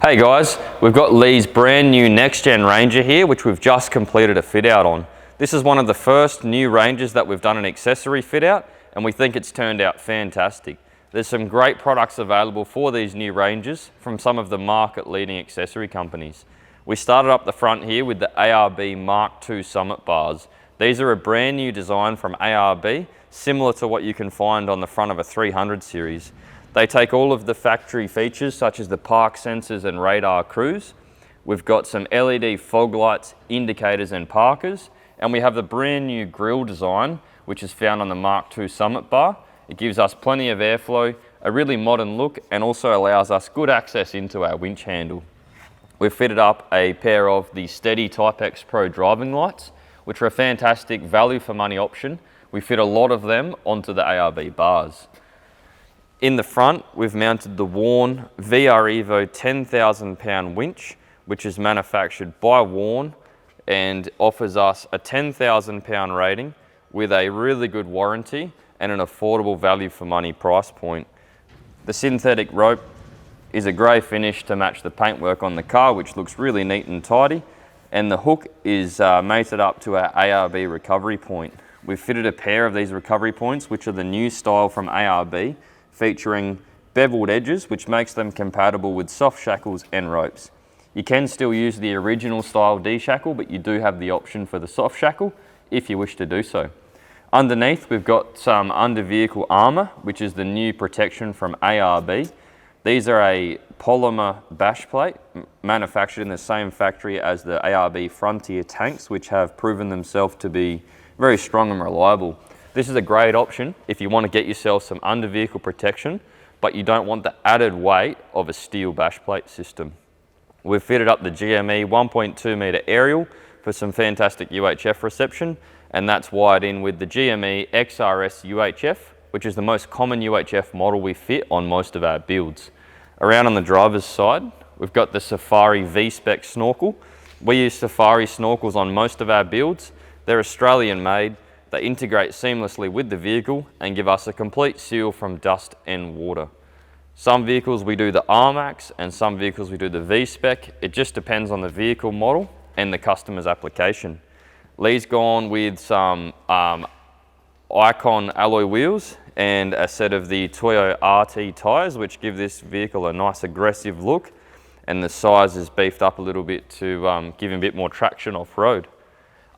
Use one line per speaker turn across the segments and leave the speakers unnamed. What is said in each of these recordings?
Hey guys, we've got Leigh's brand new next gen Ranger here, which we've just completed a fit out on. This is one of the first new Rangers that we've done an accessory fit out, and we think it's turned out fantastic. There's some great products available for these new Rangers from some of the market leading accessory companies. We started up the front here with the ARB MKII Summit bars. These are a brand new design from ARB, similar to what you can find on the front of a 300 series. They take all of the factory features such as the park sensors and radar cruise. We've got some LED fog lights, indicators and parkers, and we have the brand new grille design which is found on the MKII Summit bar. It gives us plenty of airflow, a really modern look, and also allows us good access into our winch handle. We've fitted up a pair of the Stedi Type-X Pro driving lights, which are a fantastic value for money option. We fit a lot of them onto the ARB bars. In the front, we've mounted the worn VR-EVO 10,000 pound winch, which is manufactured by Warn and offers us a 10,000 pound rating with a really good warranty and an affordable value for money price point. The synthetic rope is a grey finish to match the paintwork on the car, which looks really neat and tidy. And the hook is mated up to our ARB recovery point. We've fitted a pair of these recovery points, which are the new style from ARB, featuring beveled edges, which makes them compatible with soft shackles and ropes. You can still use the original style D-shackle, but you do have the option for the soft shackle if you wish to do so. Underneath, we've got some under vehicle Armour, which is the new protection from ARB. These are a polymer bash plate manufactured in the same factory as the ARB Frontier tanks, which have proven themselves to be very strong and reliable. This is a great option if you want to get yourself some under vehicle protection, but you don't want the added weight of a steel bash plate system. We've fitted up the GME 1.2 metre aerial for some fantastic UHF reception, and that's wired in with the GME XRS UHF, which is the most common UHF model we fit on most of our builds. Around on the driver's side, we've got the Safari V-Spec snorkel. We use Safari snorkels on most of our builds. They're Australian made. They integrate seamlessly with the vehicle and give us a complete seal from dust and water. Some vehicles we do the R-Max and some vehicles we do the V-Spec. It just depends on the vehicle model and the customer's application. Leigh's gone with some Icon alloy wheels and a set of the Toyo RT tyres, which give this vehicle a nice aggressive look, and the size is beefed up a little bit to give him a bit more traction off-road.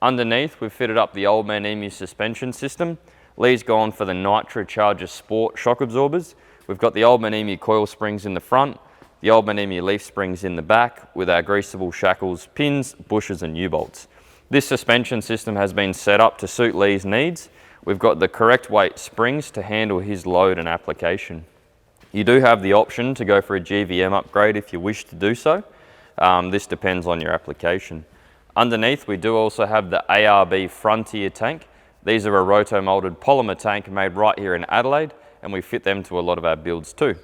Underneath, we've fitted up the OME suspension system. Leigh's gone for the Nitrocharger Sport shock absorbers. We've got the OME coil springs in the front, the OME leaf springs in the back with our greasable shackles, pins, bushes and U-bolts. This suspension system has been set up to suit Leigh's needs. We've got the correct weight springs to handle his load and application. You do have the option to go for a GVM upgrade if you wish to do so. This depends on your application. Underneath, we do also have the ARB Frontier tank. These are a roto-molded polymer tank made right here in Adelaide, and we fit them to a lot of our builds too.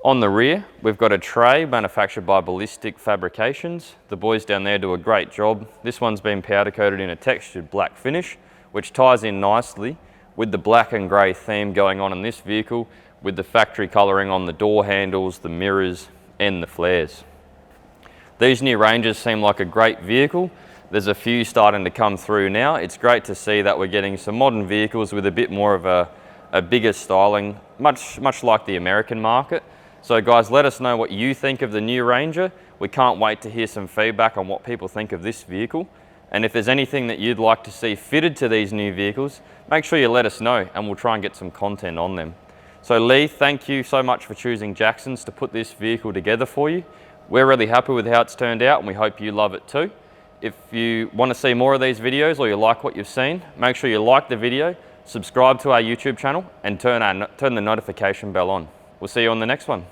On the rear, we've got a tray manufactured by Ballistic Fabrications. The boys down there do a great job. This one's been powder coated in a textured black finish, which ties in nicely with the black and grey theme going on in this vehicle, with the factory colouring on the door handles, the mirrors and the flares. These new Rangers seem like a great vehicle. There's a few starting to come through now. It's great to see that we're getting some modern vehicles with a bit more of a bigger styling, much like the American market. So guys, let us know what you think of the new Ranger. We can't wait to hear some feedback on what people think of this vehicle. And if there's anything that you'd like to see fitted to these new vehicles, make sure you let us know and we'll try and get some content on them. So Leigh, thank you so much for choosing Jackson's to put this vehicle together for you. We're really happy with how it's turned out and we hope you love it too. If you want to see more of these videos or you like what you've seen, make sure you like the video, subscribe to our YouTube channel and turn the notification bell on. We'll see you on the next one.